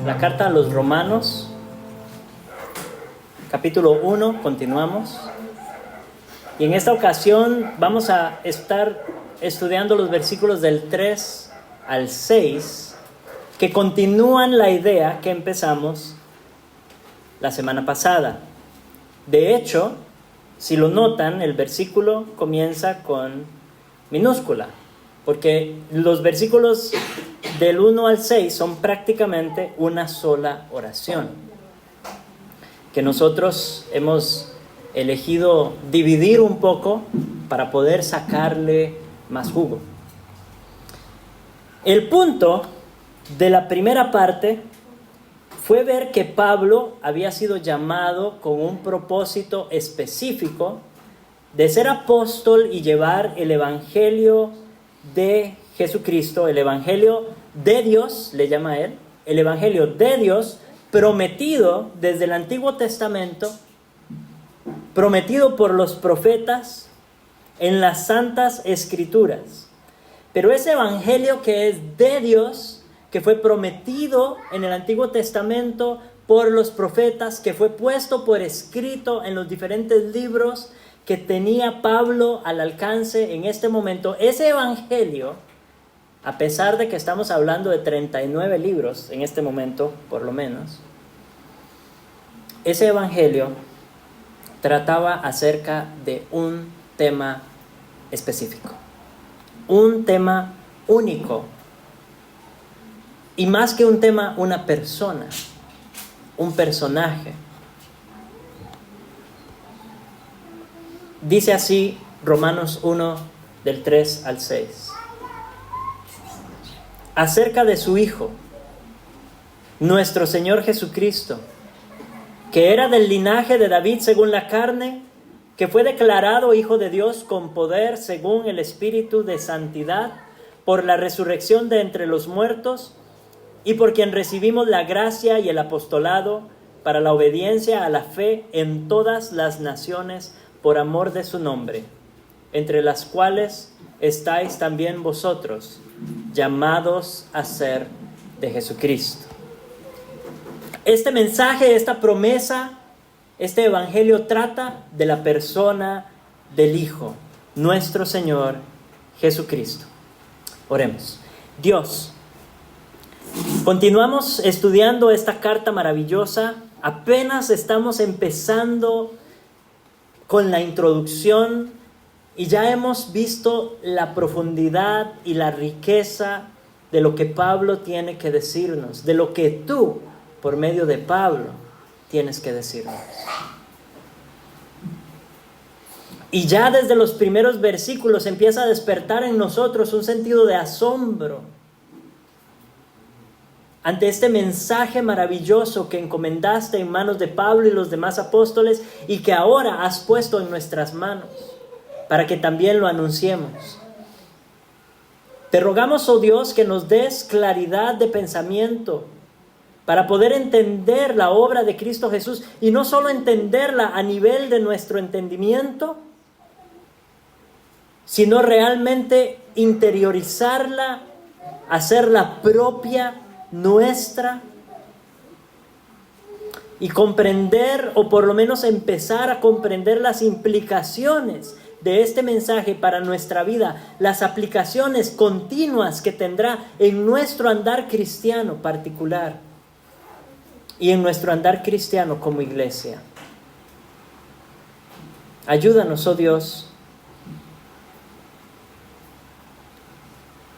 la carta a los Romanos, capítulo 1, continuamos. Y en esta ocasión vamos a estar estudiando los versículos del 3 al 6, que continúan la idea que empezamos la semana pasada. De hecho, si lo notan, el versículo comienza con minúscula, porque los versículos del 1 al 6 son prácticamente una sola oración, que nosotros hemos elegido dividir un poco para poder sacarle más jugo. El punto de la primera parte fue ver que Pablo había sido llamado con un propósito específico de ser apóstol y llevar el evangelio de Jesucristo, el evangelio de Dios, le llama él, el evangelio de Dios prometido desde el Antiguo Testamento, prometido por los profetas en las Santas Escrituras. Pero ese evangelio que es de Dios, que fue prometido en el Antiguo Testamento por los profetas, que fue puesto por escrito en los diferentes libros que tenía Pablo al alcance en este momento, ese evangelio, a pesar de que estamos hablando de 39 libros en este momento, por lo menos, ese evangelio trataba acerca de un tema específico, un tema único, y más que un tema, una persona, un personaje. Dice así Romanos 1, del 3 al 6. Acerca de su Hijo, nuestro Señor Jesucristo, que era del linaje de David según la carne, que fue declarado Hijo de Dios con poder según el Espíritu de santidad, por la resurrección de entre los muertos, y por quien recibimos la gracia y el apostolado para la obediencia a la fe en todas las naciones por amor de su nombre, entre las cuales estáis también vosotros, llamados a ser de Jesucristo. Este mensaje, esta promesa, este evangelio trata de la persona del Hijo, nuestro Señor Jesucristo. Oremos. Dios, continuamos estudiando esta carta maravillosa. Apenas estamos empezando con la introducción y ya hemos visto la profundidad y la riqueza de lo que Pablo tiene que decirnos, de lo que tú, por medio de Pablo, tienes que decirnos. Y ya desde los primeros versículos empieza a despertar en nosotros un sentido de asombro ante este mensaje maravilloso que encomendaste en manos de Pablo y los demás apóstoles y que ahora has puesto en nuestras manos para que también lo anunciemos. Te rogamos, oh Dios, que nos des claridad de pensamiento para poder entender la obra de Cristo Jesús y no solo entenderla a nivel de nuestro entendimiento, sino realmente interiorizarla, hacerla propia, nuestra, y comprender, o por lo menos empezar a comprender las implicaciones de este mensaje para nuestra vida, las aplicaciones continuas que tendrá en nuestro andar cristiano particular y en nuestro andar cristiano como iglesia. Ayúdanos, oh Dios,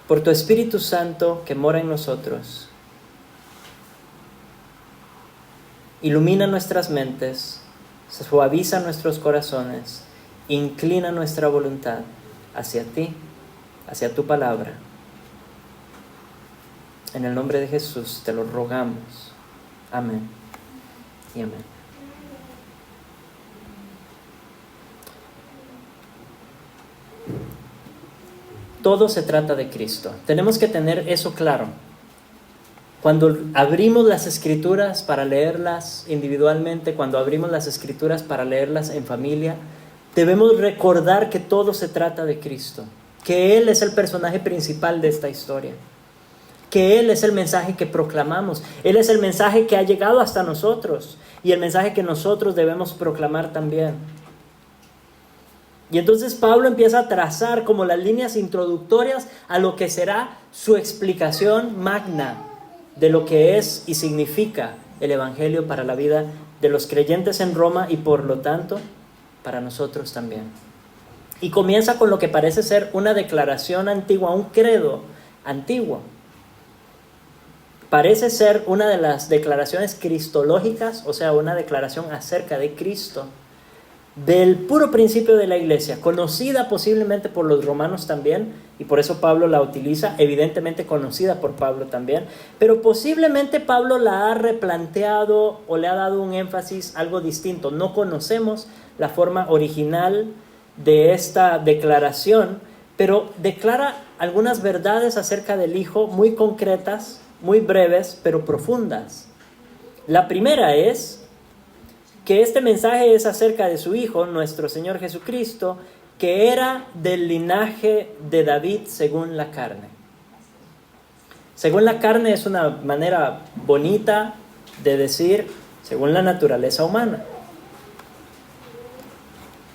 por tu Espíritu Santo que mora en nosotros. Ilumina nuestras mentes, suaviza nuestros corazones, inclina nuestra voluntad hacia ti, hacia tu palabra. En el nombre de Jesús te lo rogamos. Amén y amén. Todo se trata de Cristo. Tenemos que tener eso claro. Cuando abrimos las Escrituras para leerlas individualmente, cuando abrimos las Escrituras para leerlas en familia, debemos recordar que todo se trata de Cristo, que Él es el personaje principal de esta historia. que Él es el mensaje que proclamamos. Él es el mensaje que ha llegado hasta nosotros y el mensaje que nosotros debemos proclamar también. Y entonces Pablo empieza a trazar como las líneas introductorias a lo que será su explicación magna de lo que es y significa el Evangelio para la vida de los creyentes en Roma y por lo tanto para nosotros también. Y comienza con lo que parece ser una declaración antigua, un credo antiguo. Parece ser una de las declaraciones cristológicas, o sea, una declaración acerca de Cristo, del puro principio de la iglesia, conocida posiblemente por los romanos también, y por eso Pablo la utiliza, evidentemente conocida por Pablo también, pero posiblemente Pablo la ha replanteado o le ha dado un énfasis algo distinto. No conocemos la forma original de esta declaración, pero declara algunas verdades acerca del Hijo muy concretas, muy breves, pero profundas. La primera es que este mensaje es acerca de su Hijo, nuestro Señor Jesucristo, que era del linaje de David según la carne. Según la carne es una manera bonita de decir según la naturaleza humana.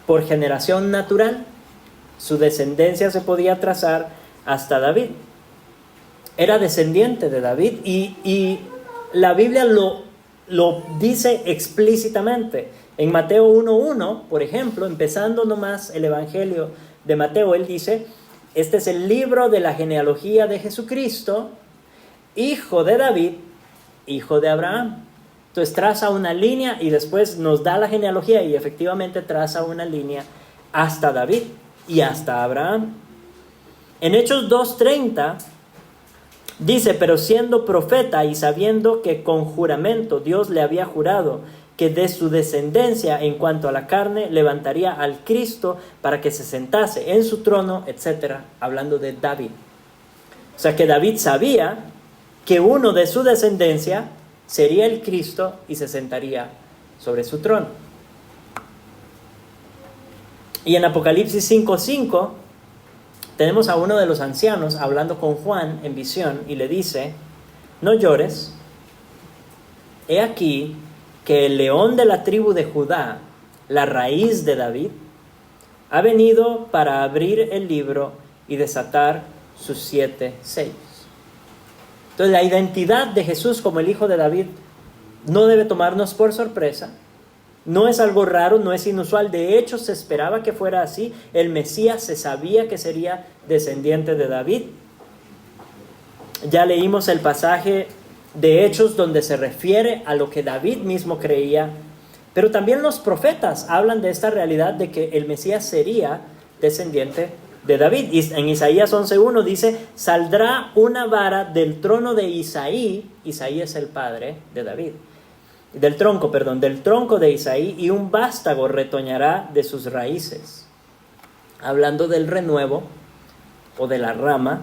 Por generación natural, su descendencia se podía trazar hasta David. Era descendiente de David y la Biblia lo dice explícitamente. En Mateo 1:1, por ejemplo, empezando nomás el Evangelio de Mateo, él dice: este es el libro de la genealogía de Jesucristo, hijo de David, hijo de Abraham. Entonces traza una línea y después nos da la genealogía y efectivamente traza una línea hasta David y hasta Abraham. En Hechos 2:30 dice: pero siendo profeta y sabiendo que con juramento Dios le había jurado que de su descendencia en cuanto a la carne levantaría al Cristo para que se sentase en su trono, etc. Hablando de David. O sea que David sabía que uno de su descendencia sería el Cristo y se sentaría sobre su trono. Y en Apocalipsis 5:5 tenemos a uno de los ancianos hablando con Juan en visión y le dice: no llores, he aquí que el león de la tribu de Judá, la raíz de David, ha venido para abrir el libro y desatar sus 7 sellos. Entonces la identidad de Jesús como el hijo de David no debe tomarnos por sorpresa. No es algo raro, no es inusual. De hecho, se esperaba que fuera así. El Mesías se sabía que sería descendiente de David. Ya leímos el pasaje de Hechos donde se refiere a lo que David mismo creía. Pero también los profetas hablan de esta realidad de que el Mesías sería descendiente de David. Y en Isaías 11:1 dice: saldrá una vara del trono de Isaí. Isaí es el padre de David. Del tronco de Isaí, y un vástago retoñará de sus raíces. Hablando del renuevo o de la rama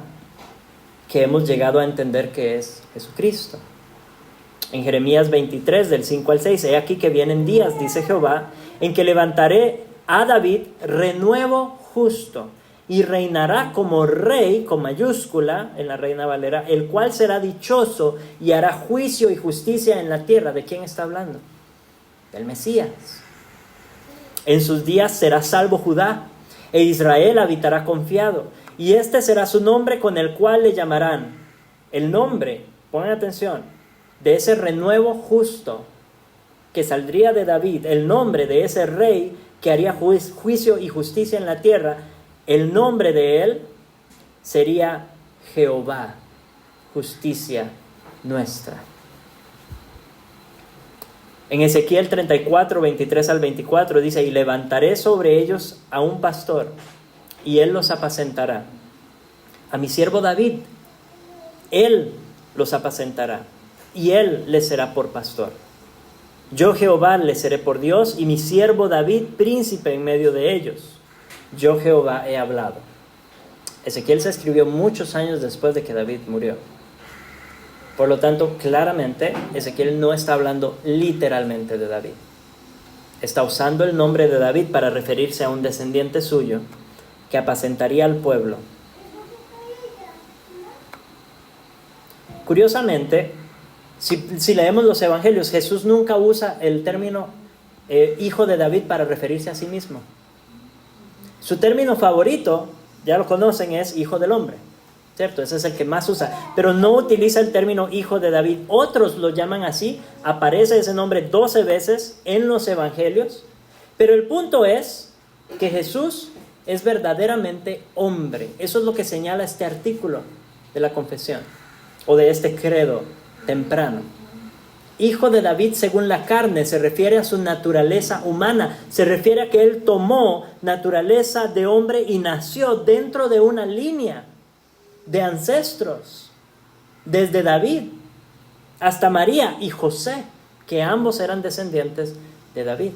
que hemos llegado a entender que es Jesucristo. En Jeremías 23, del 5 al 6, he aquí que vienen días, dice Jehová, en que levantaré a David renuevo justo, y reinará como rey, con mayúscula, en la Reina Valera, el cual será dichoso y hará juicio y justicia en la tierra. ¿De quién está hablando? Del Mesías. En sus días será salvo Judá, e Israel habitará confiado, y este será su nombre con el cual le llamarán. El nombre, pongan atención, de ese renuevo justo que saldría de David, el nombre de ese rey que haría juicio y justicia en la tierra, el nombre de él sería Jehová, justicia nuestra. En Ezequiel 34, 23 al 24 dice: y levantaré sobre ellos a un pastor, y él los apacentará. A mi siervo David, él los apacentará, y él les será por pastor. Yo Jehová les seré por Dios, y mi siervo David príncipe en medio de ellos. Yo Jehová he hablado. Ezequiel se escribió muchos años después de que David murió. Por lo tanto, claramente, Ezequiel no está hablando literalmente de David. Está usando el nombre de David para referirse a un descendiente suyo que apacentaría al pueblo. Curiosamente, si leemos los evangelios, Jesús nunca usa el término hijo de David para referirse a sí mismo. Su término favorito, ya lo conocen, es hijo del hombre, ¿cierto? Ese es el que más usa, pero no utiliza el término hijo de David. Otros lo llaman así, aparece ese nombre 12 veces en los evangelios, pero el punto es que Jesús es verdaderamente hombre. Eso es lo que señala este artículo de la confesión, o de este credo temprano. Hijo de David según la carne se refiere a su naturaleza humana, se refiere a que él tomó naturaleza de hombre y nació dentro de una línea de ancestros, desde David hasta María y José, que ambos eran descendientes de David.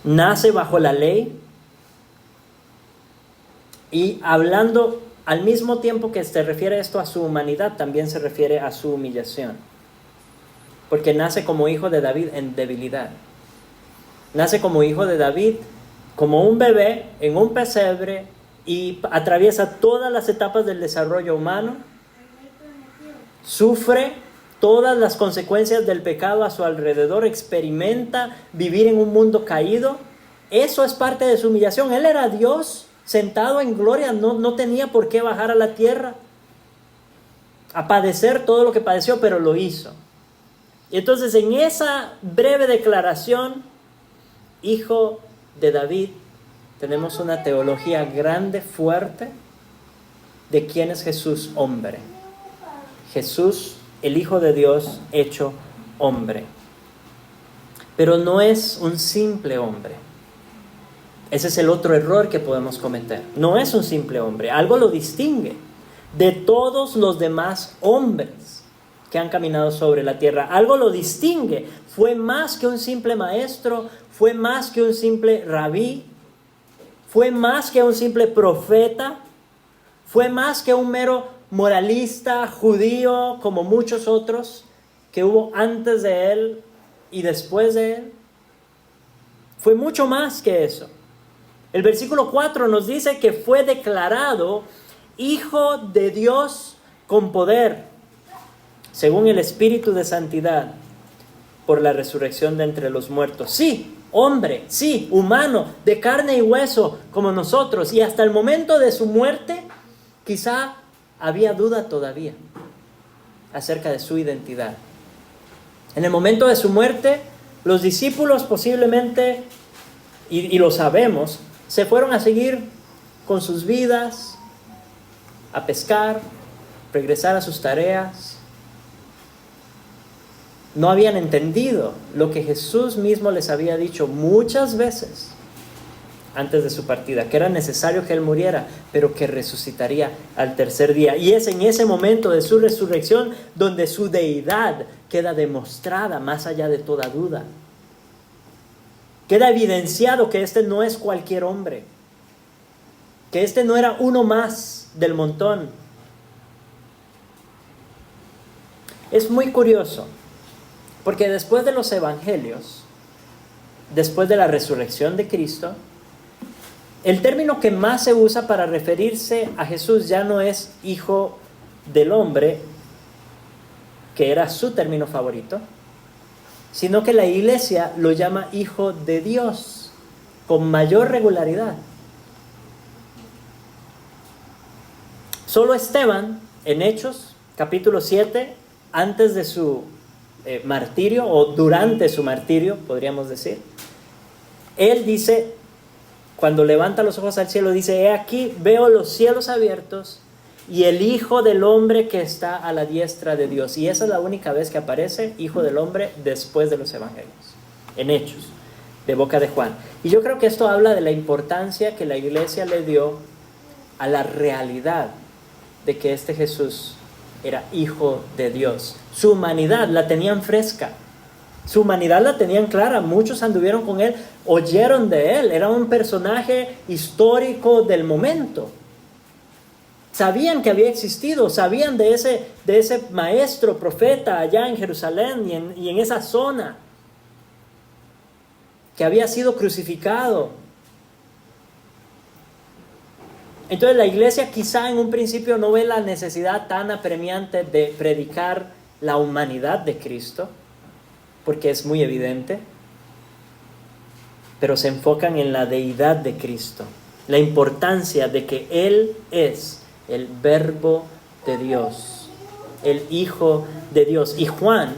Nace bajo la ley y hablando al mismo tiempo que se refiere esto a su humanidad, también se refiere a su humillación. Porque nace como hijo de David en debilidad. Nace como hijo de David, como un bebé en un pesebre y atraviesa todas las etapas del desarrollo humano. Sufre todas las consecuencias del pecado a su alrededor, experimenta vivir en un mundo caído. Eso es parte de su humillación. Él era Dios, sentado en gloria, no tenía por qué bajar a la tierra a padecer todo lo que padeció, pero lo hizo. Y entonces en esa breve declaración, hijo de David, tenemos una teología grande, fuerte, de quién es Jesús hombre. Jesús, el Hijo de Dios, hecho hombre. Pero no es un simple hombre. Ese es el otro error que podemos cometer. No es un simple hombre. Algo lo distingue de todos los demás hombres que han caminado sobre la tierra. Algo lo distingue. Fue más que un simple maestro. Fue más que un simple rabí. Fue más que un simple profeta. Fue más que un mero moralista judío como muchos otros que hubo antes de él y después de él. Fue mucho más que eso. El versículo 4 nos dice que fue declarado Hijo de Dios con poder, según el Espíritu de Santidad, por la resurrección de entre los muertos. Sí, hombre, sí, humano, de carne y hueso como nosotros. Y hasta el momento de su muerte, quizá había duda todavía acerca de su identidad. En el momento de su muerte, los discípulos posiblemente, y lo sabemos, se fueron a seguir con sus vidas, a pescar, regresar a sus tareas. No habían entendido lo que Jesús mismo les había dicho muchas veces antes de su partida, que era necesario que Él muriera, pero que resucitaría al tercer día. Y es en ese momento de su resurrección donde su deidad queda demostrada más allá de toda duda. Queda evidenciado que este no es cualquier hombre, que este no era uno más del montón. Es muy curioso, porque después de los evangelios, después de la resurrección de Cristo, el término que más se usa para referirse a Jesús ya no es hijo del hombre, que era su término favorito, sino que la iglesia lo llama Hijo de Dios con mayor regularidad. Solo Esteban, en Hechos, capítulo 7, antes de su martirio, o durante su martirio, podríamos decir, él dice, cuando levanta los ojos al cielo, dice: he aquí, veo los cielos abiertos y el Hijo del Hombre que está a la diestra de Dios. Y esa es la única vez que aparece Hijo del Hombre después de los evangelios, en Hechos, de boca de Juan. Y yo creo que esto habla de la importancia que la iglesia le dio a la realidad de que este Jesús era Hijo de Dios. Su humanidad la tenían fresca, su humanidad la tenían clara. Muchos anduvieron con él, oyeron de él, era un personaje histórico del momento. Sabían que había existido, sabían de ese maestro profeta allá en Jerusalén y en esa zona, que había sido crucificado. Entonces la iglesia quizá en un principio no ve la necesidad tan apremiante de predicar la humanidad de Cristo, porque es muy evidente, pero se enfocan en la deidad de Cristo, la importancia de que Él es el Verbo de Dios, el Hijo de Dios. Y Juan,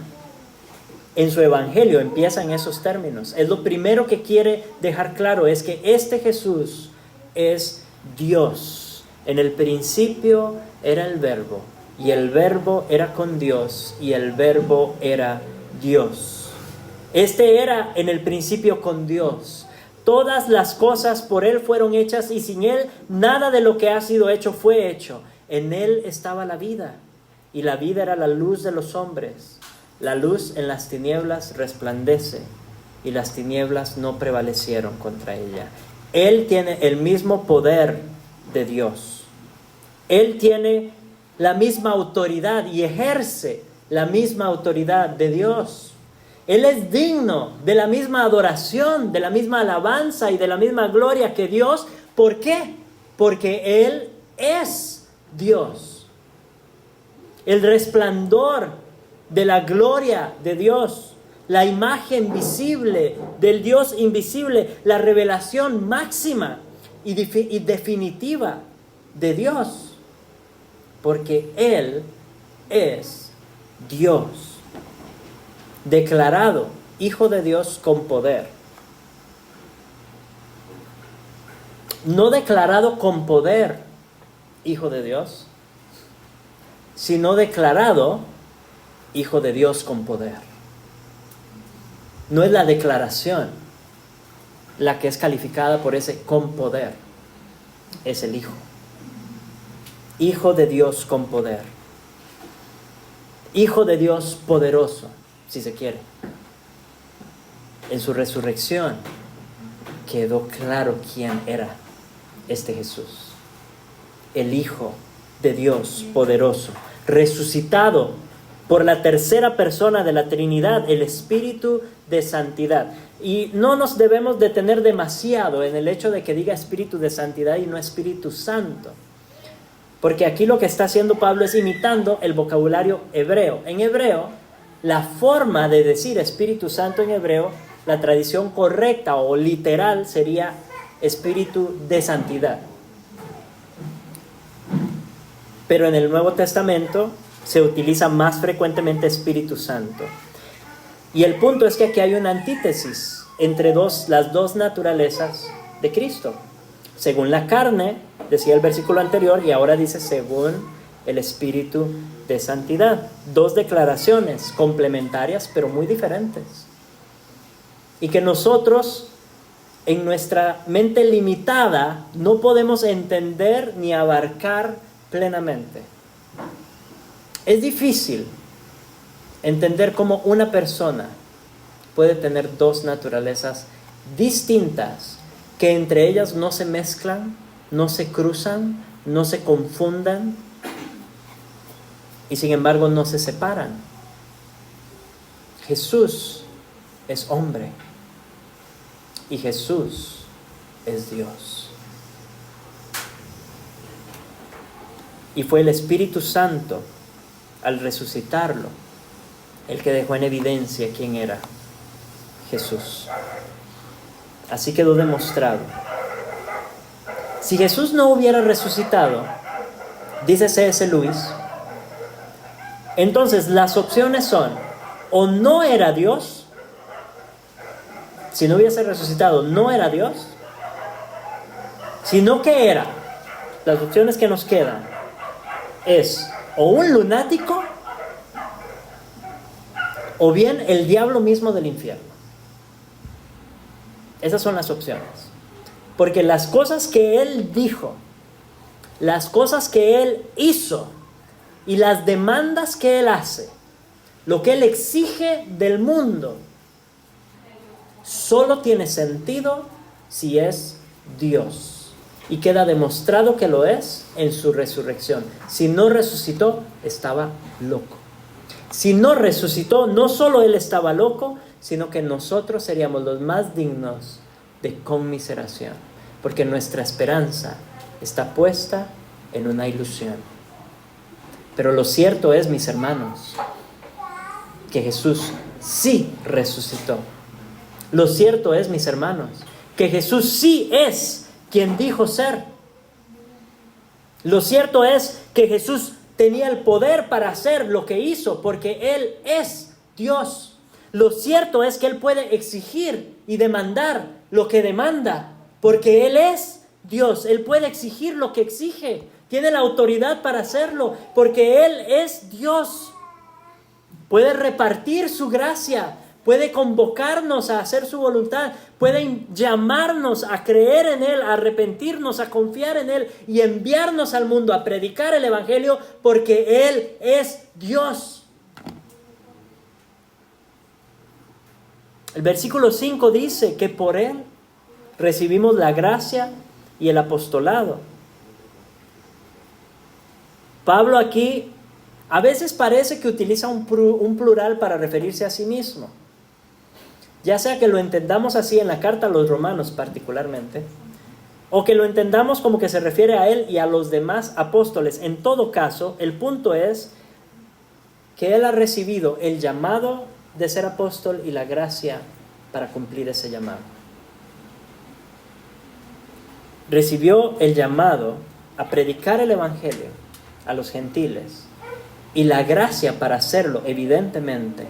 en su evangelio, empieza en esos términos. Es lo primero que quiere dejar claro, es que este Jesús es Dios. En el principio era el Verbo, y el Verbo era con Dios, y el Verbo era Dios. Este era en el principio con Dios. Todas las cosas por Él fueron hechas, y sin Él nada de lo que ha sido hecho fue hecho. En Él estaba la vida, y la vida era la luz de los hombres. La luz en las tinieblas resplandece, y las tinieblas no prevalecieron contra ella. Él tiene el mismo poder de Dios. Él tiene la misma autoridad y ejerce la misma autoridad de Dios. Él es digno de la misma adoración, de la misma alabanza y de la misma gloria que Dios. ¿Por qué? Porque Él es Dios. El resplandor de la gloria de Dios, la imagen visible del Dios invisible, la revelación máxima y definitiva de Dios. Porque Él es Dios, declarado Hijo de Dios con poder. No declarado con poder Hijo de Dios, sino declarado Hijo de Dios con poder. No es la declaración la que es calificada por ese con poder, es el Hijo. Hijo de Dios con poder. Hijo de Dios poderoso, si se quiere. En su resurrección quedó claro quién era este Jesús. El Hijo de Dios poderoso, resucitado por la tercera persona de la Trinidad, el Espíritu de Santidad. Y no nos debemos detener demasiado en el hecho de que diga Espíritu de Santidad y no Espíritu Santo. Porque aquí lo que está haciendo Pablo es imitando el vocabulario hebreo. En hebreo, la forma de decir Espíritu Santo en hebreo, la tradición correcta o literal sería Espíritu de Santidad. Pero en el Nuevo Testamento se utiliza más frecuentemente Espíritu Santo. Y el punto es que aquí hay una antítesis entre las dos naturalezas de Cristo. Según la carne, decía el versículo anterior, y ahora dice según el Espíritu de Santidad. Dos declaraciones complementarias, pero muy diferentes. Y que nosotros, en nuestra mente limitada, no podemos entender ni abarcar plenamente. Es difícil entender cómo una persona puede tener dos naturalezas distintas, que entre ellas no se mezclan, no se cruzan, no se confundan y sin embargo no se separan. Jesús es hombre y Jesús es Dios. Y fue el Espíritu Santo, al resucitarlo, el que dejó en evidencia quién era Jesús. Así quedó demostrado. Si Jesús no hubiera resucitado, dice C.S. Lewis, entonces las opciones son, o no era Dios, si no hubiese resucitado, no era Dios, sino que era, las opciones que nos quedan, es o un lunático, o bien el diablo mismo del infierno. Esas son las opciones. Porque las cosas que Él dijo, las cosas que Él hizo y las demandas que Él hace, lo que Él exige del mundo, solo tiene sentido si es Dios. Y queda demostrado que lo es en su resurrección. Si no resucitó, estaba loco. Si no resucitó, no solo Él estaba loco, sino que nosotros seríamos los más dignos de conmiseración, porque nuestra esperanza está puesta en una ilusión. Pero lo cierto es, mis hermanos, que Jesús sí resucitó. Lo cierto es, mis hermanos, que Jesús sí es quien dijo ser. Lo cierto es que Jesús tenía el poder para hacer lo que hizo, porque Él es Dios. Lo cierto es que Él puede exigir y demandar lo que demanda, porque Él es Dios. Él puede exigir lo que exige. Tiene la autoridad para hacerlo, porque Él es Dios. Puede repartir su gracia, puede convocarnos a hacer su voluntad, puede llamarnos a creer en Él, a arrepentirnos, a confiar en Él y enviarnos al mundo a predicar el Evangelio, porque Él es Dios. El versículo 5 dice que por Él recibimos la gracia y el apostolado. Pablo aquí a veces parece que utiliza un plural para referirse a sí mismo. Ya sea que lo entendamos así en la carta a los romanos particularmente, o que lo entendamos como que se refiere a él y a los demás apóstoles. En todo caso, el punto es que él ha recibido el llamado de ser apóstol y la gracia para cumplir ese llamado. Recibió el llamado a predicar el Evangelio a los gentiles y la gracia para hacerlo, evidentemente.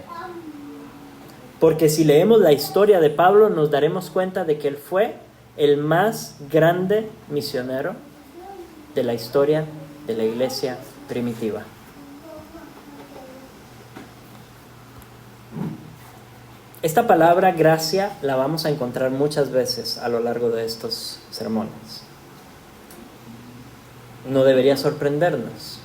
Porque si leemos la historia de Pablo, nos daremos cuenta de que él fue el más grande misionero de la historia de la iglesia primitiva. Esta palabra gracia la vamos a encontrar muchas veces a lo largo de estos sermones. No debería sorprendernos.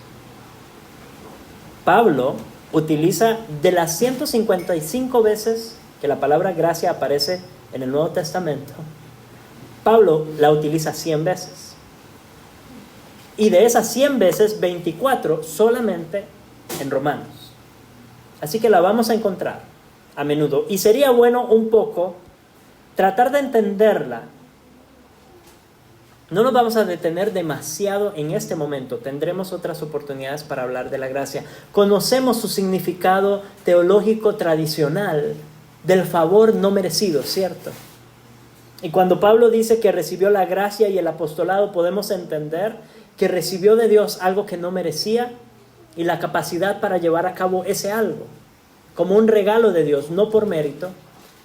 Pablo utiliza de las 155 veces que la palabra gracia aparece en el Nuevo Testamento, Pablo la utiliza 100 veces. Y de esas 100 veces, 24 solamente en Romanos. Así que la vamos a encontrar a menudo. Y sería bueno un poco tratar de entenderla. No nos vamos a detener demasiado en este momento. Tendremos otras oportunidades para hablar de la gracia. Conocemos su significado teológico tradicional del favor no merecido, ¿cierto? Y cuando Pablo dice que recibió la gracia y el apostolado, podemos entender que recibió de Dios algo que no merecía y la capacidad para llevar a cabo ese algo, como un regalo de Dios, no por mérito,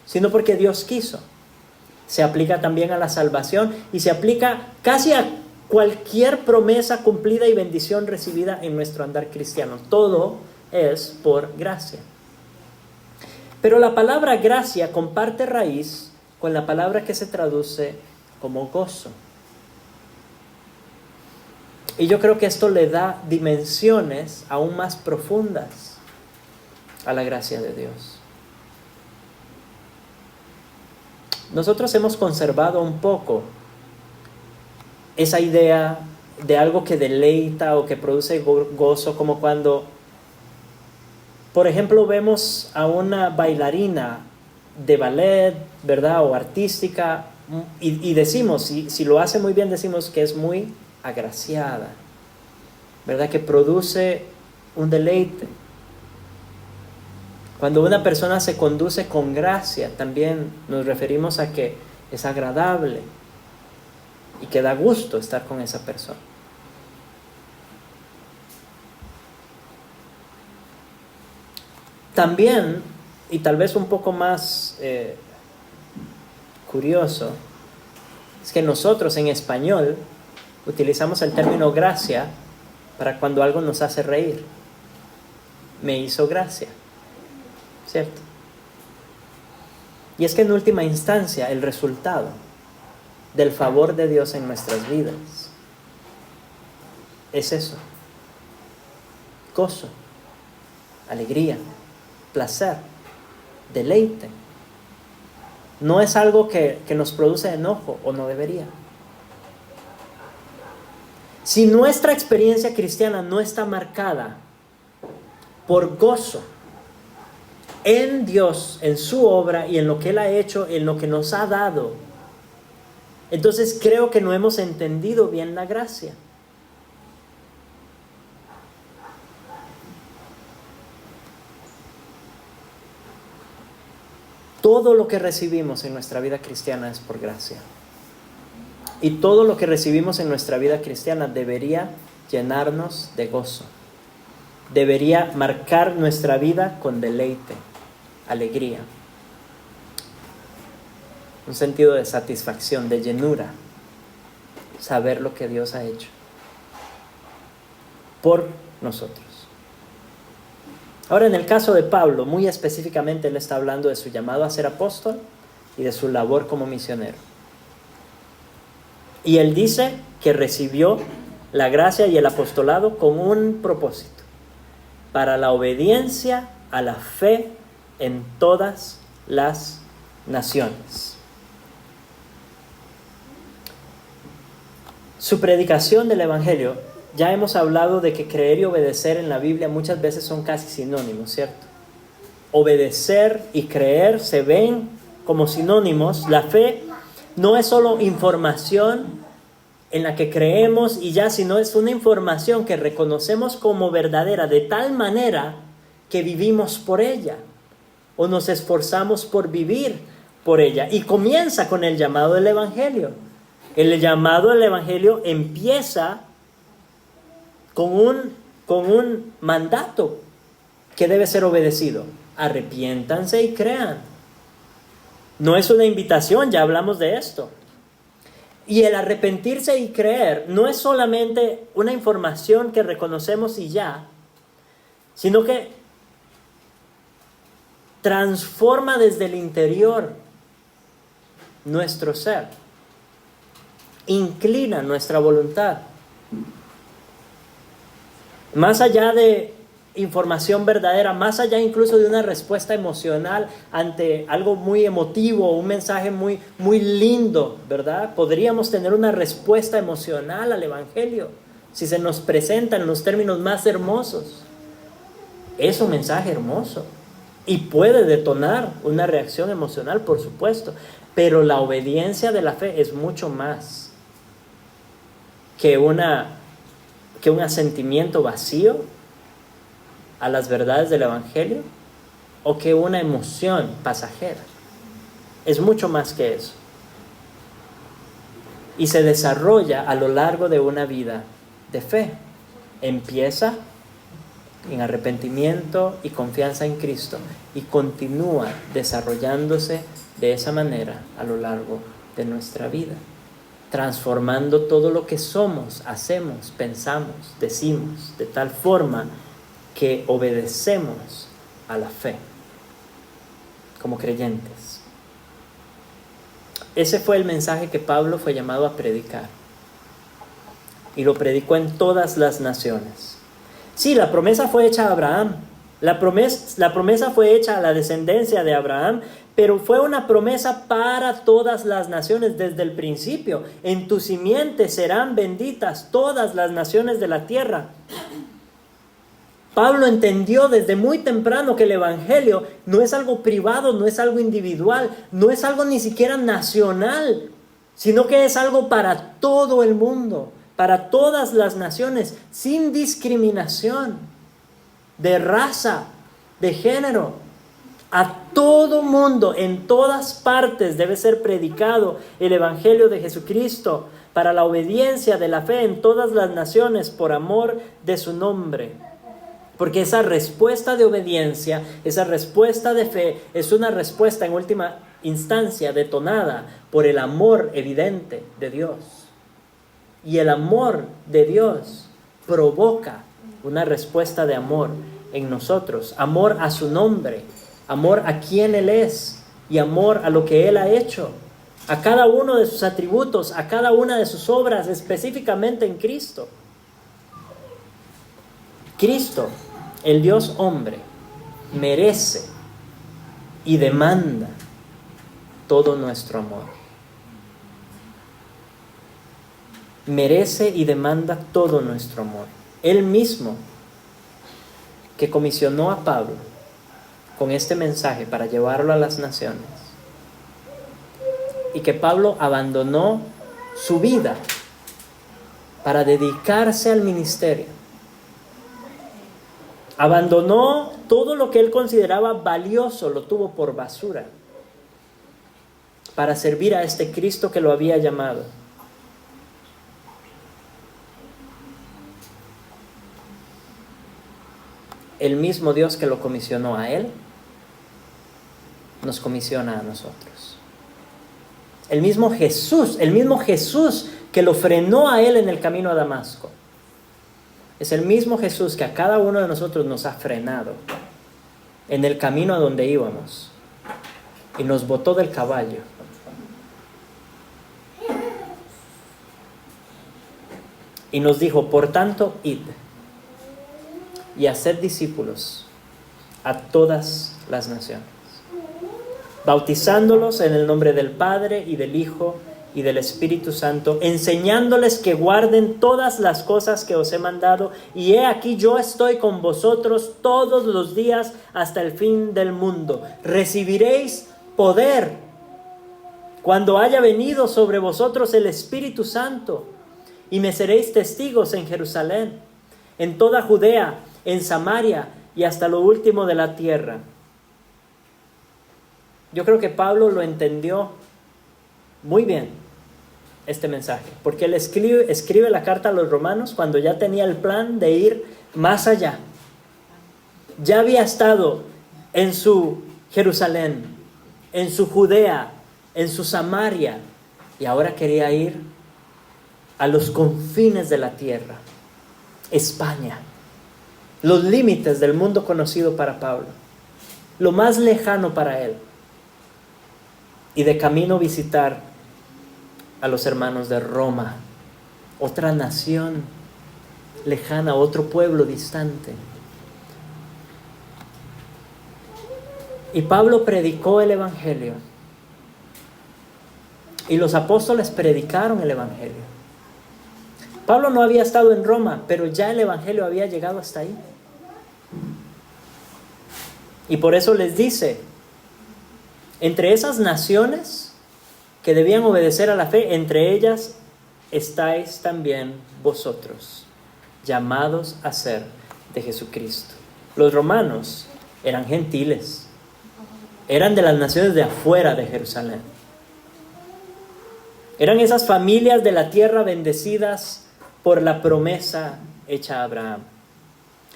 sino porque Dios quiso. Se aplica también a la salvación y se aplica casi a cualquier promesa cumplida y bendición recibida en nuestro andar cristiano. Todo es por gracia. Pero la palabra gracia comparte raíz con la palabra que se traduce como gozo. Y yo creo que esto le da dimensiones aún más profundas a la gracia de Dios. Nosotros hemos conservado un poco esa idea de algo que deleita o que produce gozo, como cuando, por ejemplo, vemos a una bailarina de ballet, ¿verdad? O artística, y decimos, si lo hace muy bien, decimos que es muy agraciada, ¿verdad? Que produce un deleite. Cuando una persona se conduce con gracia, también nos referimos a que es agradable y que da gusto estar con esa persona. También, y tal vez un poco más curioso, es que nosotros en español utilizamos el término gracia para cuando algo nos hace reír. Me hizo gracia, ¿cierto? Y es que en última instancia el resultado del favor de Dios en nuestras vidas es eso: gozo, alegría, placer, deleite. No es algo que nos produce enojo, o no debería. Si nuestra experiencia cristiana no está marcada por gozo en Dios, en su obra y en lo que Él ha hecho, en lo que nos ha dado, Entonces creo que no hemos entendido bien la gracia. Todo lo que recibimos en nuestra vida cristiana es por gracia. Y todo lo que recibimos en nuestra vida cristiana debería llenarnos de gozo. Debería marcar nuestra vida con deleite, alegría. Un sentido de satisfacción, de llenura. Saber lo que Dios ha hecho por nosotros. Ahora, en el caso de Pablo, muy específicamente, él está hablando de su llamado a ser apóstol y de su labor como misionero. Y él dice que recibió la gracia y el apostolado con un propósito: para la obediencia a la fe en todas las naciones. Su predicación del Evangelio, ya hemos hablado de que creer y obedecer en la Biblia muchas veces son casi sinónimos, ¿cierto? Obedecer y creer se ven como sinónimos. La fe no es solo información en la que creemos y ya, sino es una información que reconocemos como verdadera de tal manera que vivimos por ella o nos esforzamos por vivir por ella. Y comienza con el llamado del Evangelio. El llamado del Evangelio empieza con un mandato que debe ser obedecido: arrepiéntanse y crean. No es una invitación, ya hablamos de esto. Y el arrepentirse y creer no es solamente una información que reconocemos y ya, sino que transforma desde el interior nuestro ser, inclina nuestra voluntad. Más allá de información verdadera, más allá incluso de una respuesta emocional ante algo muy emotivo, un mensaje muy, muy lindo, ¿verdad? Podríamos tener una respuesta emocional al Evangelio si se nos presenta en los términos más hermosos. Es un mensaje hermoso y puede detonar una reacción emocional, por supuesto, pero la obediencia de la fe es mucho más que un asentimiento vacío a las verdades del Evangelio o que una emoción pasajera. Es mucho más que eso. Y se desarrolla a lo largo de una vida de fe. Empieza en arrepentimiento y confianza en Cristo y continúa desarrollándose de esa manera a lo largo de nuestra vida, transformando todo lo que somos, hacemos, pensamos, decimos, de tal forma que obedecemos a la fe como creyentes. Ese fue el mensaje que Pablo fue llamado a predicar, y lo predicó en todas las naciones. Sí, la promesa fue hecha a Abraham, la promesa fue hecha a la descendencia de Abraham, pero fue una promesa para todas las naciones desde el principio. En tu simiente serán benditas todas las naciones de la tierra. Pablo entendió desde muy temprano que el Evangelio no es algo privado, no es algo individual, no es algo ni siquiera nacional, sino que es algo para todo el mundo, para todas las naciones, sin discriminación de raza, de género. A todo mundo, en todas partes, debe ser predicado el Evangelio de Jesucristo para la obediencia de la fe en todas las naciones por amor de su nombre. Porque esa respuesta de obediencia, esa respuesta de fe, es una respuesta en última instancia detonada por el amor evidente de Dios. Y el amor de Dios provoca una respuesta de amor en nosotros. Amor a su nombre, amor a quien Él es y amor a lo que Él ha hecho, a cada uno de sus atributos, a cada una de sus obras, específicamente en Cristo. Cristo, el Dios hombre, merece y demanda todo nuestro amor. Merece y demanda todo nuestro amor. Él mismo, que comisionó a Pablo con este mensaje para llevarlo a las naciones, y que Pablo abandonó su vida para dedicarse al ministerio. Abandonó todo lo que él consideraba valioso, lo tuvo por basura, para servir a este Cristo que lo había llamado. El mismo Dios que lo comisionó a él, nos comisiona a nosotros. El mismo Jesús que lo frenó a él en el camino a Damasco, es el mismo Jesús que a cada uno de nosotros nos ha frenado en el camino a donde íbamos y nos botó del caballo. Y nos dijo, por tanto, id y haced discípulos a todas las naciones, bautizándolos en el nombre del Padre y del Hijo y del Espíritu Santo, enseñándoles que guarden todas las cosas que os he mandado, y he aquí yo estoy con vosotros todos los días hasta el fin del mundo. Recibiréis poder cuando haya venido sobre vosotros el Espíritu Santo, y me seréis testigos en Jerusalén, en toda Judea, en Samaria y hasta lo último de la tierra. Yo creo que Pablo lo entendió muy bien, este mensaje, porque él escribe la carta a los romanos cuando ya tenía el plan de ir más allá. Ya había estado en su Jerusalén, en su Judea, en su Samaria, y ahora quería ir a los confines de la tierra, España, los límites del mundo conocido para Pablo, lo más lejano para él, y de camino visitar a los hermanos de Roma, otra nación lejana, otro pueblo distante. Y Pablo predicó el Evangelio, y los apóstoles predicaron el Evangelio. Pablo no había estado en Roma, pero ya el Evangelio había llegado hasta ahí. Y por eso les dice, entre esas naciones que debían obedecer a la fe, entre ellas estáis también vosotros, llamados a ser de Jesucristo. Los romanos eran gentiles, eran de las naciones de afuera de Jerusalén. Eran esas familias de la tierra bendecidas por la promesa hecha a Abraham.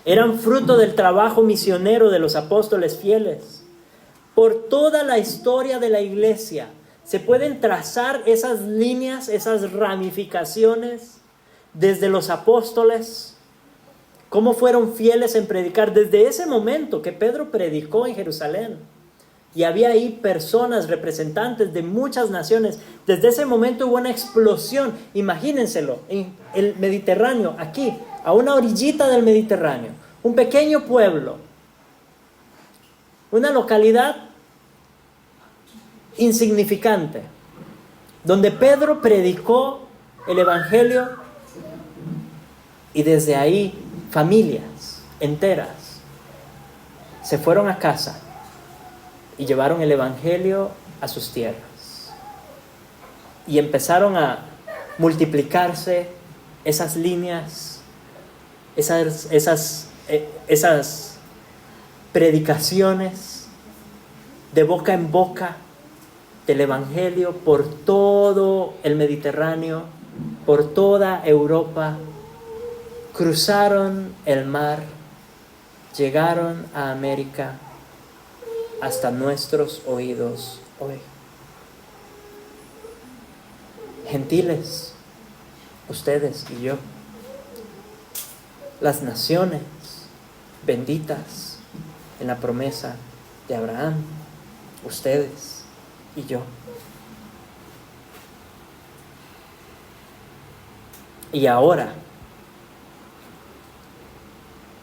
Eran fruto del trabajo misionero de los apóstoles fieles. Por toda la historia de la iglesia se pueden trazar esas líneas, esas ramificaciones desde los apóstoles, cómo fueron fieles en predicar desde ese momento que Pedro predicó en Jerusalén. Y había ahí personas, representantes de muchas naciones. Desde ese momento hubo una explosión. Imagínenselo, en el Mediterráneo, aquí, a una orillita del Mediterráneo, un pequeño pueblo, una localidad insignificante, donde Pedro predicó el Evangelio, y desde ahí familias enteras se fueron a casa y llevaron el Evangelio a sus tierras. Y empezaron a multiplicarse esas líneas, esas predicaciones de boca en boca del Evangelio por todo el Mediterráneo, por toda Europa. Cruzaron el mar, llegaron a América, hasta nuestros oídos hoy. Gentiles, ustedes y yo, las naciones benditas en la promesa de Abraham, ustedes y yo. Y ahora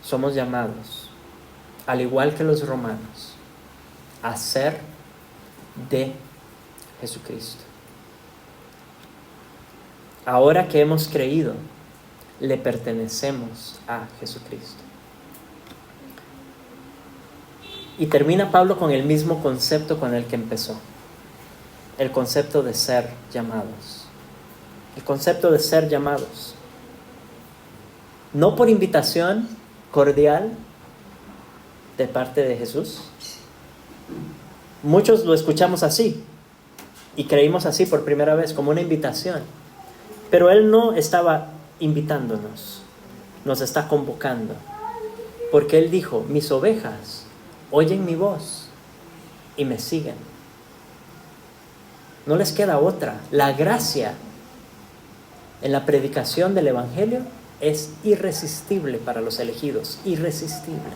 somos llamados, al igual que los romanos, a ser de Jesucristo. Ahora que hemos creído, le pertenecemos a Jesucristo. Y termina Pablo con el mismo concepto con el que empezó, el concepto de ser llamados. el concepto de ser llamados. No por invitación cordial de parte de Jesús. Muchos lo escuchamos así y creímos así por primera vez, como una invitación. Pero Él no estaba invitándonos, nos está convocando. Porque Él dijo, mis ovejas oyen mi voz y me siguen. No les queda otra. La gracia en la predicación del Evangelio es irresistible para los elegidos, irresistible.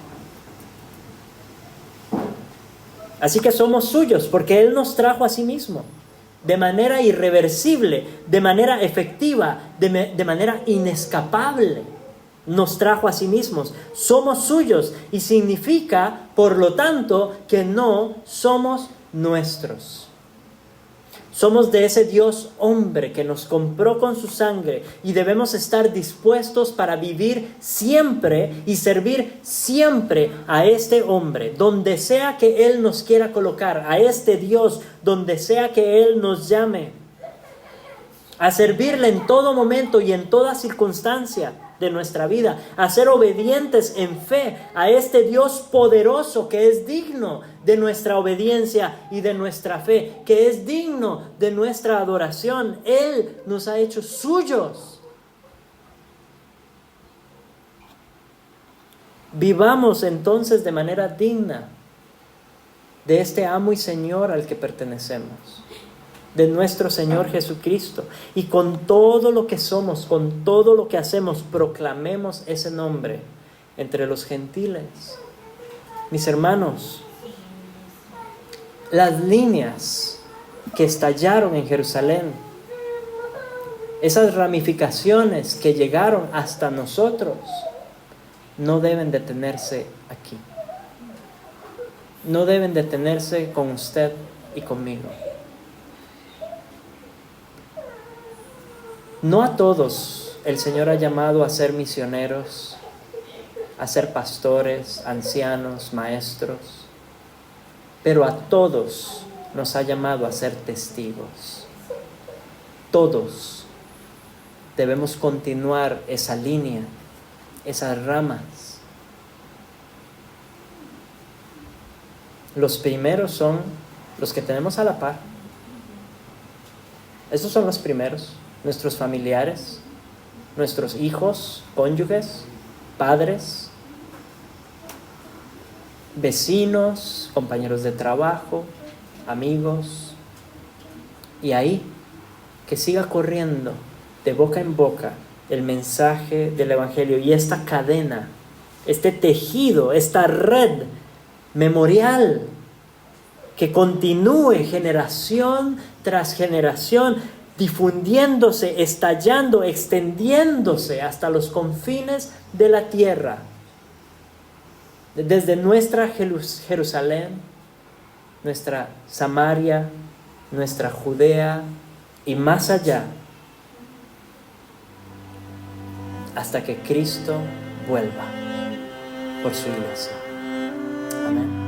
Así que somos suyos porque Él nos trajo a sí mismo, de manera irreversible, de manera efectiva, de manera inescapable. Nos trajo a sí mismos. Somos suyos y significa, por lo tanto, que no somos nuestros. Somos de ese Dios hombre que nos compró con su sangre y debemos estar dispuestos para vivir siempre y servir siempre a este hombre, donde sea que Él nos quiera colocar, a este Dios, donde sea que Él nos llame, a servirle en todo momento y en toda circunstancia de nuestra vida, a ser obedientes en fe a este Dios poderoso que es digno de nuestra obediencia y de nuestra fe, que es digno de nuestra adoración. Él nos ha hecho suyos. Vivamos entonces de manera digna de este amo y Señor al que pertenecemos, de nuestro Señor Jesucristo, y con todo lo que somos, con todo lo que hacemos, proclamemos ese nombre entre los gentiles. Mis hermanos, las líneas que estallaron en Jerusalén, esas ramificaciones que llegaron hasta nosotros, no deben detenerse aquí. No deben detenerse con usted y conmigo. No a todos el Señor ha llamado a ser misioneros, a ser pastores, ancianos, maestros, pero a todos nos ha llamado a ser testigos. Todos debemos continuar esa línea, esas ramas. Los primeros son los que tenemos a la par. Estos son los primeros. Nuestros familiares, nuestros hijos, cónyuges, padres, vecinos, compañeros de trabajo, amigos. Y ahí, que siga corriendo de boca en boca el mensaje del Evangelio y esta cadena, este tejido, esta red memorial que continúe generación tras generación, difundiéndose, estallando, extendiéndose hasta los confines de la tierra. Desde nuestra Jerusalén, nuestra Samaria, nuestra Judea y más allá, hasta que Cristo vuelva por su iglesia. Amén.